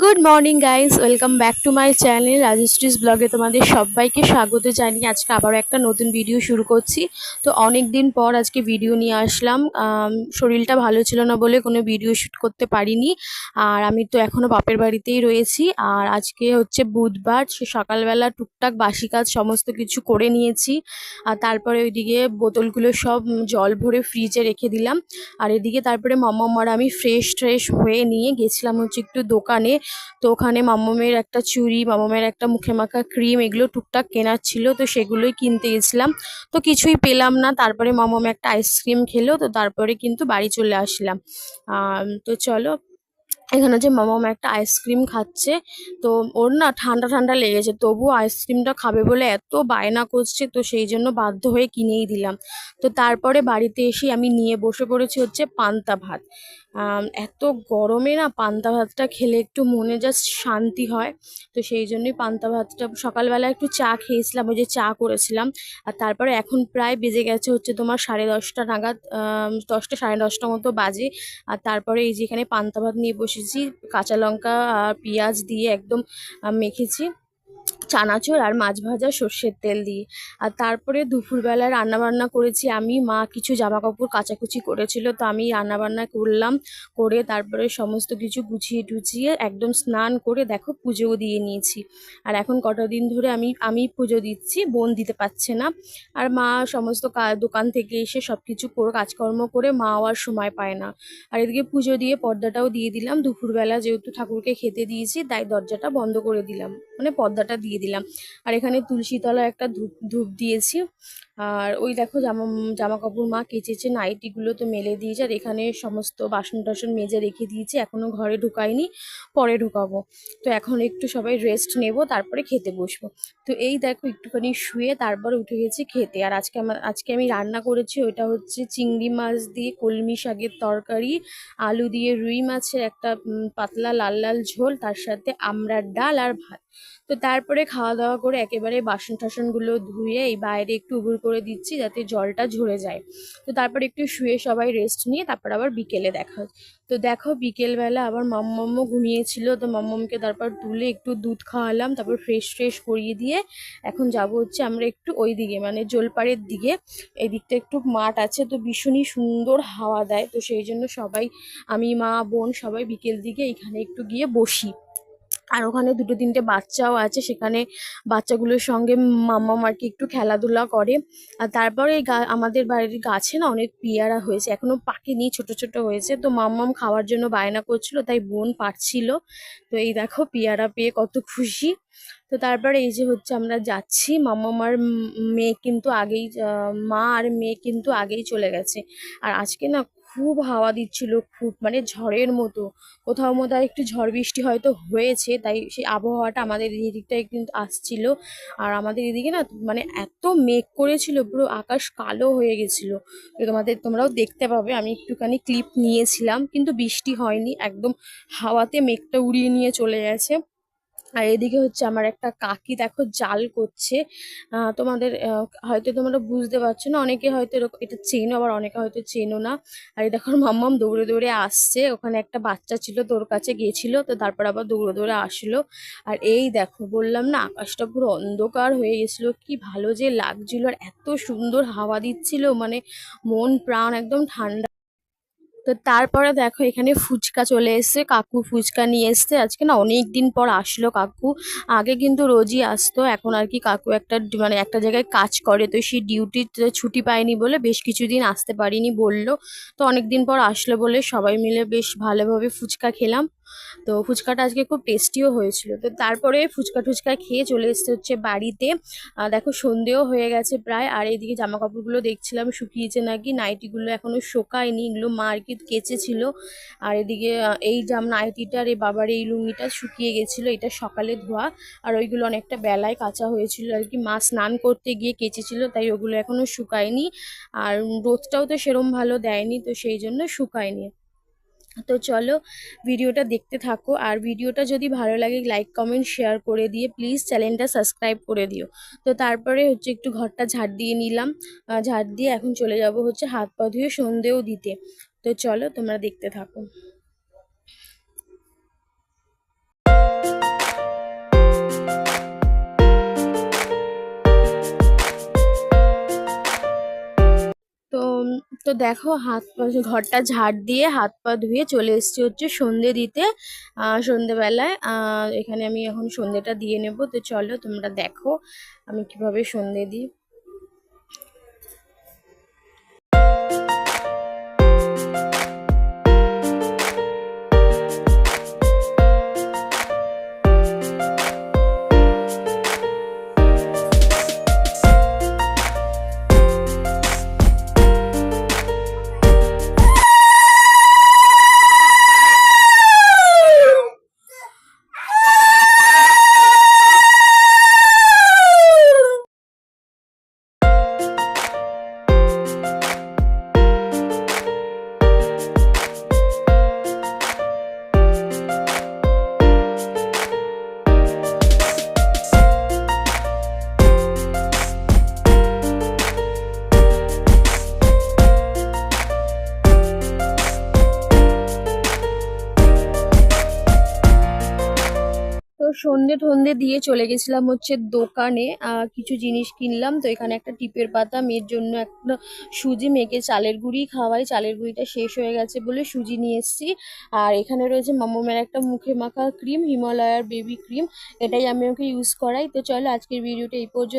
Good morning guys, welcome back to my channel Rajshree's ব্লগে। তোমাদের সবাইকে স্বাগত জানিয়ে আজকে আবারও একটা নতুন ভিডিও শুরু করছি। তো অনেক দিন পর আজকে ভিডিও নিয়ে আসলাম। শরীরটা ভালো ছিল না বলে কোনো ভিডিও শ্যুট করতে পারিনি। আর আমি তো এখনও বাপের বাড়িতেই রয়েছি। আর আজকে হচ্ছে বুধবার, সে সকালবেলা টুকটাক বাসি কাজ সমস্ত কিছু করে নিয়েছি। আর তারপরে ওইদিকে বোতলগুলো সব জল ভরে ফ্রিজে রেখে দিলাম। আর এদিকে তারপরে মাম্মাম আর আমি ফ্রেশ হয়ে নিয়ে গেছিলাম হচ্ছে একটু দোকানে। তো ওখানে মাম্মামের একটা চুড়ি, মাম্মামের একটা মুখে মাখা ক্রিম, এগুলো টুকটাক কেনার ছিল, তো সেগুলোই কিনতে গেছিলাম। তো কিছুই পেলাম না। তারপরে মাম্মাম একটা আইসক্রিম খেলো, তো তারপরে কিন্তু বাড়ি চলে আসলাম। তো চলো, এখানে যে মামাম একটা আইসক্রিম খাচ্ছে। তো ওর না ঠান্ডা ঠান্ডা লেগেছে, তবুও আইসক্রিমটা খাবে বলে এত বায়না করছে, তো সেই জন্য বাধ্য হয়ে কিনেই দিলাম। তো তারপরে বাড়িতে এসে আমি নিয়ে বসে পড়েছি হচ্ছে পান্তা ভাত। এত গরমে না পান্তা ভাতটা খেলে একটু মনে জাস্ট শান্তি হয়। তো সেই জন্যই পান্তা ভাতটা সকালবেলা একটু চা খেয়েছিলাম, ওই যে চা করেছিলাম। আর তারপরে এখন প্রায় বেজে গেছে হচ্ছে তোমার 10:30 নাগাদ, 10টা 10:30 মতো বাজে। আর তারপরে এই যে এখানে পান্তা ভাত নিয়ে বসেছি, কাঁচা লঙ্কা আর পেঁয়াজ দিয়ে একদম মেখেছি, চানাচুর আর মাছ ভাজা সর্ষের তেল দিয়ে। আর তারপরে দুপুরবেলা রান্নাবান্না করেছি আমি, মা কিছু জামা কাপড় কাচাকুচি করেছিল, তো আমি রান্নাবান্না করলাম। করে তারপরে সমস্ত কিছু গুছিয়ে টুছিয়ে একদম স্নান করে দেখো পুজোও দিয়ে নিয়েছি। আর এখন কটা দিন ধরে আমি পুজো দিচ্ছি, বোন দিতে পারছে না। আর মা সমস্ত দোকান থেকে এসে সব কিছু করে কাজকর্ম করে মাও আর সময় পায় না। আর এদিকে পুজো দিয়ে পর্দাটাও দিয়ে দিলাম। দুপুরবেলা যেহেতু ঠাকুরকে খেতে দিয়েছি, তাই দরজাটা বন্ধ করে দিলাম, মানে পর্দাটা দিয়ে দিলাম। আর এখানে তুলসী তলায় একটা ধূপ ধূপ দিয়েছি। আর ওই দেখো জামা জামা কাপড় মা কেচেছে, নাইটিগুলো তো মেলে দিয়েছে। আর এখানে সমস্ত বাসন টাসন মেজে রেখে দিয়েছি, এখনো ঘরে ঢুকাইনি, পরে ঢুকাবো। তো এখন একটু সবাই রেস্ট নেব, তারপরে খেতে বসবো। তো এই দেখো একটুখানি শুয়ে তারপরে উঠে গেছি খেতে। আর আজকে আমি রান্না করেছি, ওইটা হচ্ছে চিংড়ি মাছ দিয়ে কলমি শাকের তরকারি, আলু দিয়ে রুই মাছের একটা পাতলা লাল লাল ঝোল, তার সাথে আমড়ার ডাল আর ভাত। তো তারপরে খাওয়া দাওয়া করে একেবারে বাসন টাসনগুলো ধুয়ে এই বাইরে একটু উবুর করে দিচ্ছি, যাতে জলটা ঝরে যায়। তো তারপর একটু শুয়ে সবাই রেস্ট নিয়ে তারপর আবার বিকেলে দেখা হচ্ছে। তো দেখো বিকেলবেলা আবার মাম্মামও ঘুমিয়েছিল, তো মাম্মামকে তারপর তুলে একটু দুধ খাওয়ালাম, তারপর ফ্রেশ করিয়ে দিয়ে এখন যাব হচ্ছে আমরা একটু ওই দিকে, মানে জলপাড়ের দিকে। এই দিকটা একটু মাঠ আছে, তো ভীষণই সুন্দর হাওয়া দেয়, তো সেই জন্য সবাই, আমি মা বোন সবাই বিকেল দিকে এখানে একটু গিয়ে বসি। আর ওখানে দুটো তিনটে বাচ্চাও আছে, সেখানে বাচ্চাগুলোর সঙ্গে মাম্মাম আর কি একটু খেলাধুলা করে। আর তারপরে আমাদের বাড়ির গাছে না অনেক পেয়ারা হয়েছে, এখনো পাকেনি, ছোট ছোট হয়েছে। তো মাম্মাম খাওয়ার জন্য বায়না করছিল, তাই বোন পারছিল। তো এই দেখো পেয়ারা পেয়ে কত খুশি। তো তারপরে এই যে হচ্ছে আমরা যাচ্ছি, মাম্মাম আর মেয়ে কিন্তু আগেই, মা আর মেয়ে কিন্তু আগেই চলে গেছে। আর আজকে না খুব হাওয়া দিচ্ছিল, খুব মানে ঝড়ের মতো। কোথাও মধ্যে একটু ঝড় বৃষ্টি হয়তো হয়েছে, তাই সেই আবহাওয়াটা আমাদের এই দিকটায় কিন্তু আসছিল। আর আমাদের এদিকে না মানে এত মেঘ করেছিল, পুরো আকাশ কালো হয়ে গেছিল। তোমরাও দেখতে পাবে, আমি একটুখানি ক্লিপ নিয়েছিলাম, কিন্তু বৃষ্টি হয়নি, একদম হাওয়াতে মেঘটা উড়িয়ে নিয়ে চলে গেছে। আর এদিকে হচ্ছে আমার একটা কাকি দেখো জাল করছে। তোমাদের হয়তো তোমরা বুঝতে পারছো না, অনেকে হয়তো এটা চেনো, আবার অনেকে হয়তো চেনো না। আর এই দেখো মাম্মাম দৌড়ে দৌড়ে আসছে, ওখানে একটা বাচ্চা ছিল তোর কাছে গিয়েছিল, তো তারপর আবার দৌড়ে দৌড়ে আসলো। আর এই দেখো বললাম না আকাশটা পুরো অন্ধকার হয়ে গেছিল, কি ভালো যে লাগছিল, আর এত সুন্দর হাওয়া দিচ্ছিল, মানে মন প্রাণ একদম ঠান্ডা। তো তারপরে দেখো এখানে ফুচকা চলে এসেছে, কাকু ফুচকা নিয়ে এসছে। আজকে না অনেক দিন পর আসলো কাকু। আগে কিন্তু রোজই আসতো, এখন আর কি কাকু একটা মানে একটা জায়গায় কাজ করে, তো সেই ডিউটিতে ছুটি পায়নি বলে বেশ কিছুদিন আসতে পারিনি বললো। তো অনেক দিন পর আসলো বলে সবাই মিলে বেশ ভালোভাবে ফুচকা খেলাম। তো ফুচকাটা আজকে খুব টেস্টিও হয়েছিল। তো তারপরে ফুচকা টুচকা খেয়ে চলে এসছে হচ্ছে বাড়িতে। দেখো সন্ধেও হয়ে গেছে প্রায়। আর এইদিকে জামা কাপড়গুলো দেখছিলাম শুকিয়েছে নাকি, নাইটিগুলো এখনো শোকায়নি, এগুলো মা আর কি কেচেছিল। আর এদিকে এই নাইটিটা আর এই বাবার এই লুঙ্গিটা শুকিয়ে গেছিলো, এটা সকালে ধোয়া। আর ওইগুলো অনেকটা বেলায় কাচা হয়েছিল আর কি, মা স্নান করতে গিয়ে কেচেছিল, তাই ওগুলো এখনো শুকায়নি। আর রোদটাও তো সেরম ভালো দেয়নি, তো সেই জন্য শুকায়নি। তো চলো ভিডিওটা দেখতে থাকো, আর ভিডিওটা যদি ভালো লাগে লাইক কমেন্ট শেয়ার করে দিয়ে প্লিজ চ্যানেলটা সাবস্ক্রাইব করে দিও। তো তারপরে হচ্ছে একটু ঘরটা ঝাড় দিয়ে নিলাম, ঝাড় দিয়ে এখন চলে যাব হচ্ছে হাত পা ধুয়ে সন্ধেও দিতে। তো চলো তোমরা দেখতে থাকো। তো দেখো ঘরটা ঝাড় দিয়ে হাত পা ধুয়ে চলে এসেছি হচ্ছে সন্ধে দিতে। সন্ধেবেলায় এখানে আমি এখন সন্ধেটা দিয়ে নেব। তো চলো তোমরা দেখো আমি কিভাবে সন্ধে দিই। তো সন্ধে টন্ধে দিয়ে চলে গেছিলাম হচ্ছে দোকানে, কিছু জিনিস কিনলাম। তো এখানে একটা টিপের পাতা, মেয়ের জন্য একটা সুজি, মেয়েকে চালের গুঁড়ি খাওয়াই, চালের গুঁড়িটা শেষ হয়ে গেছে বলে সুজি নিয়ে এসেছি। আর এখানে রয়েছে মামুমের একটা মুখে মাখা ক্রিম, হিমালয়ার বেবি ক্রিম, এটাই আমি ওকে ইউজ করাই। তো চলো আজকের ভিডিওটা এই পর্যন্ত।